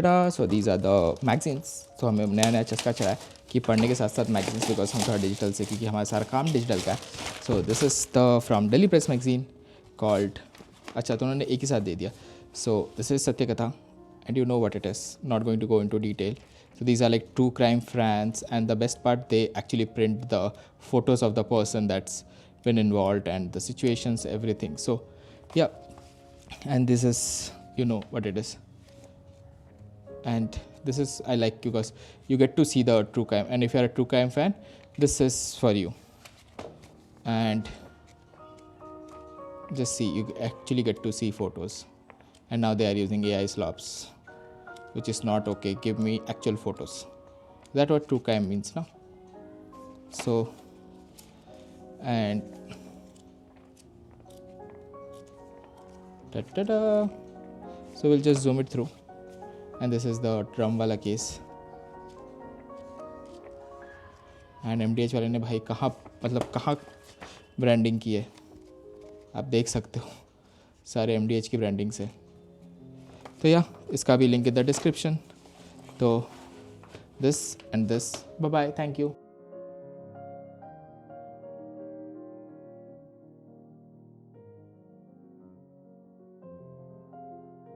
So these are the magazines. So हमें नया नया चस्का चढ़ा है कि पढ़ने के साथ साथ मैगजीन्स, बिकॉज हम थोड़ा डिजिटल से, क्योंकि हमारा सारा काम डिजिटल का है. So this is the from Delhi press magazine called, अच्छा तो उन्होंने एक ही साथ दे दिया. सो दिस इज़ सत्य कथा and you know what it is, not going to go into detail. So these are like true crime fans, and the best part, they actually print the photos of the person that's been involved and the situations, everything. So yeah, and this is, you know what it is, and this is I like because you get to see the true crime, and if you're a true crime fan, this is for you. And just see, you actually get to see photos, and now they are using AI slopes, which is not okay. Give me actual photos. That's what true crime means now. So, and da-da-da. So we'll just zoom it through, and this is the drum wala case. And MDH वाले ने भाई कहाँ, मतलब कहाँ branding की है, आप देख सकते हो सारे MDH की ब्रांडिंग से. तो या इसका भी लिंक इन द डिस्क्रिप्शन. तो this and this, bye bye, thank you.